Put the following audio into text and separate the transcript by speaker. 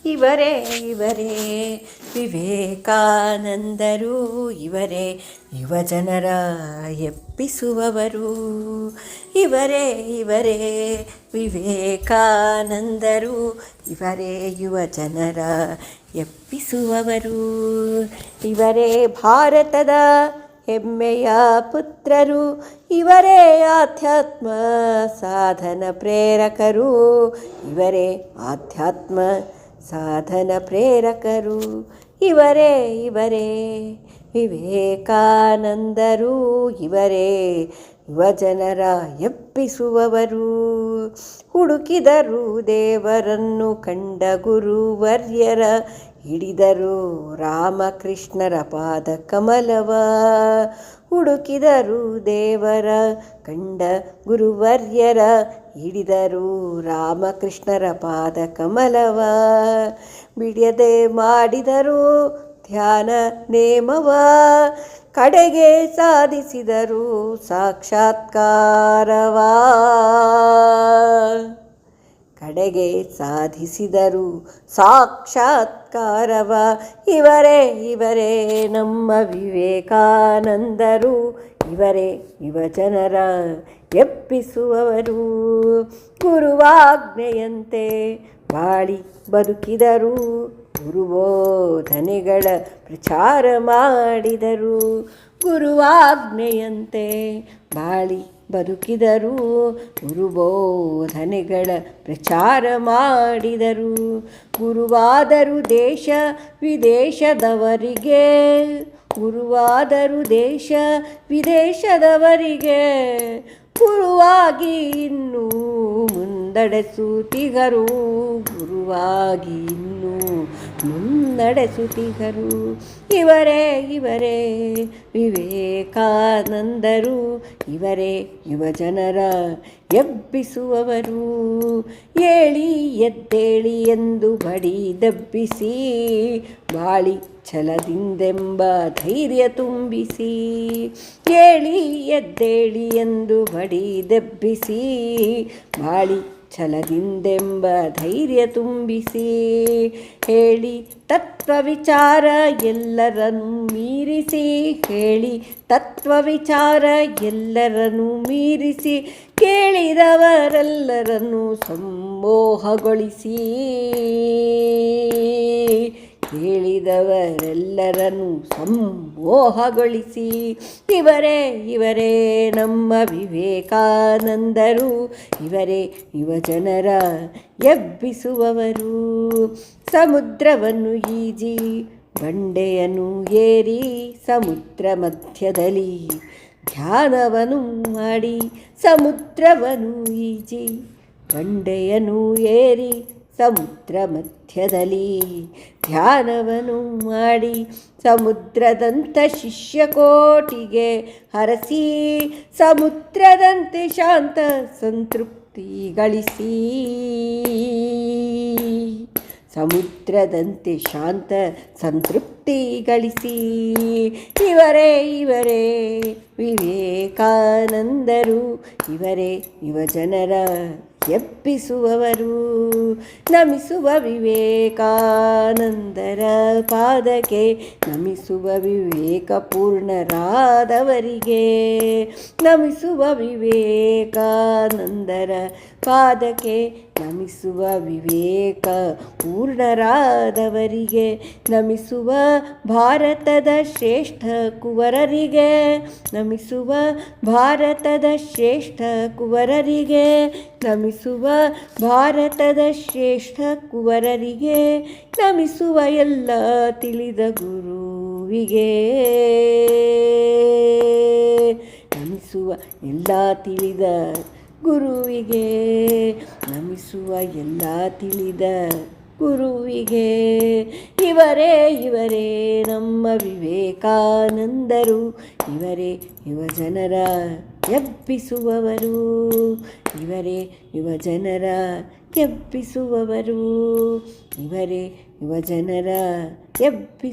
Speaker 1: ಇವರೇ ಇವರೇ ವಿವೇಕಾನಂದರು, ಇವರೇ ಯುವಜನರ ಎಬ್ಬಿಸುವವರು. ಇವರೇ ಇವರೇ ವಿವೇಕಾನಂದರು, ಇವರೇ ಯುವಜನರ ಎಬ್ಬಿಸುವವರು. ಇವರೇ ಭಾರತದ ಹೆಮ್ಮೆಯ ಪುತ್ರರು, ಇವರೇ ಆಧ್ಯಾತ್ಮ ಸಾಧನ ಪ್ರೇರಕರು, ಇವರೇ ಆಧ್ಯಾತ್ಮ ಸಾಧನ ಪ್ರೇರಕರು. ಇವರೇ ಇವರೇ ವಿವೇಕಾನಂದರು, ಇವರೇ ಯುವಜನರ ಎಬ್ಬಿಸುವವರು. ಹುಡುಕಿದರು ದೇವರನ್ನು ಕಂಡ ಗುರುವರ್ಯರ, ಹಿಡಿದರು ರಾಮಕೃಷ್ಣರ ಪಾದ ಕಮಲವ. ಹುಡುಕಿದರು ದೇವರ ಕಂಡ ಗುರುವರ್ಯರ, ಹಿಡಿದರು ರಾಮಕೃಷ್ಣರ ಪಾದ ಕಮಲವ. ಬಿಡದೆ ಮಾಡಿದರು ಧ್ಯಾನ ನೇಮವ, ಕಡೆಗೆ ಸಾಧಿಸಿದರು ಸಾಕ್ಷಾತ್ಕಾರವ. ಕಡೆಗೆ ಸಾಧಿಸಿದರು ಸಾಕ್ಷಾತ್ಕಾರವ. ಇವರೇ ಇವರೇ ನಮ್ಮ ವಿವೇಕಾನಂದರು, ಇವರೇ ಯುವಜನರ ಎಬ್ಬಿಸುವವರು. ಗುರುವಾಜ್ಞೆಯಂತೆ ಬಾಳಿ ಬದುಕಿದರು, ಗುರುಬೋಧನೆಗಳ ಪ್ರಚಾರ ಮಾಡಿದರು. ಗುರುವಾಜ್ಞೆಯಂತೆ ಬಾಳಿ ಬದುಕಿದರು, ಗುರುಬೋಧನೆಗಳ ಪ್ರಚಾರ ಮಾಡಿದರು. ಗುರುವಾದರು ದೇಶ ವಿದೇಶದವರಿಗೆ, ಗುರುವಾದರು ದೇಶ ವಿದೇಶದವರಿಗೆ, ಗುರುವಾಗಿ ಇನ್ನೂ ಮುನ್ನಡೆಸುತ್ತಿಗರು, ಗುರುವಾಗಿ ಇನ್ನೂ ಮುನ್ನಡೆಸುತ್ತಿಗರು. ಇವರೇ ಇವರೇ ವಿವೇಕಾನಂದರು, ಇವರೇ ಯುವಜನರ ಎಬ್ಬಿಸುವವರು. ಏಳಿ ಎದ್ದೇಳಿ ಎಂದು ಬಡಿ ದಬ್ಬಿಸಿ, ಬಾಳಿ ಛಲದಿಂದೆಂಬ ಧೈರ್ಯ ತುಂಬಿಸಿ. ಏಳಿ ಎದ್ದೇಳಿ ಎಂದು ಬಡಿ ದಬ್ಬಿಸಿ, ಬಾಳಿ ಛಲದಿಂದೆಂಬ ಧೈರ್ಯ ತುಂಬಿಸಿ. ಹೇಳಿ ತತ್ವ ವಿಚಾರ ಎಲ್ಲರನ್ನು ಮೀರಿಸಿ, ಹೇಳಿ ತತ್ವ ವಿಚಾರ ಎಲ್ಲರನ್ನು ಮೀರಿಸಿ, ಕೇಳಿದವರೆಲ್ಲರನ್ನು ಸಂಮೋಹಗೊಳಿಸಿ, ಕೇಳಿದವರೆಲ್ಲರನ್ನು ಸಂಮೋಹಗೊಳಿಸಿ. ಇವರೇ ಇವರೇ ನಮ್ಮ ವಿವೇಕಾನಂದರು, ಇವರೇ ಯುವಜನರ ಎಬ್ಬಿಸುವವರು. ಸಮುದ್ರವನ್ನು ಈಜಿ ಬಂಡೆಯನ್ನು ಏರಿ, ಸಮುದ್ರ ಮಧ್ಯದಲ್ಲಿ ಧ್ಯಾನವನ್ನು ಮಾಡಿ. ಸಮುದ್ರವನ್ನು ಈಜಿ ಬಂಡೆಯನ್ನು ಏರಿ, ಸಮುದ್ರ ಮಧ್ಯದಲ್ಲಿ ಧ್ಯಾನವನ್ನು ಮಾಡಿ. ಸಮುದ್ರದಂಥ ಶಿಷ್ಯಕೋಟಿಗೆ ಹರಸಿ, ಸಮುದ್ರದಂತೆ ಶಾಂತ ಸಂತೃಪ್ತಿ ಗಳಿಸಿ. ಸಮುದ್ರದಂತೆ ಶಾಂತ ಸಂತೃಪ್ತಿ ಗಳಿಸಿ. ಇವರೇ ಇವರೇ ವಿವೇಕಾನಂದರು, ಇವರೇ ಯುವಜನರ ಎಬ್ಬಿಸುವವರು. ನಮಿಸುವ ವಿವೇಕಾನಂದರ ಪಾದಕ್ಕೆ, ನಮಿಸುವ ವಿವೇಕ ಪೂರ್ಣರಾದವರಿಗೆ. ನಮಿಸುವ ವಿವೇಕಾನಂದರ ಪಾದಕ್ಕೆ, ನಮಿಸುವ ವಿವೇಕ ಪೂರ್ಣರಾದವರಿಗೆ. ನಮಿಸುವ ಭಾರತದ ಶ್ರೇಷ್ಠ ಕುವರರಿಗೆ, ನಮಿಸುವ ಭಾರತದ ಶ್ರೇಷ್ಠ ಕುವರರಿಗೆ. ನಮಿಸುವ ಭಾರತದ ಶ್ರೇಷ್ಠ ಕುವರರಿಗೆ, ನಮಿಸುವ ಎಲ್ಲ ತಿಳಿದ ಗುರುವಿಗೆ. ನಮಿಸುವ ಎಲ್ಲ ತಿಳಿದ ಗುರುವಿಗೆ, ನಮಿಸುವ ಎಲ್ಲ ತಿಳಿದ ಗುರುವಿಗೆ. ಇವರೇ ಇವರೇ ನಮ್ಮ ವಿವೇಕಾನಂದರು, ಇವರೇ ಯುವಜನರ ಎಬ್ಬಿಸುವವರು. ಇವರೇ ಯುವಜನರ ಎಬ್ಬಿಸುವವರು. ಇವರೇ ಯುವಜನರ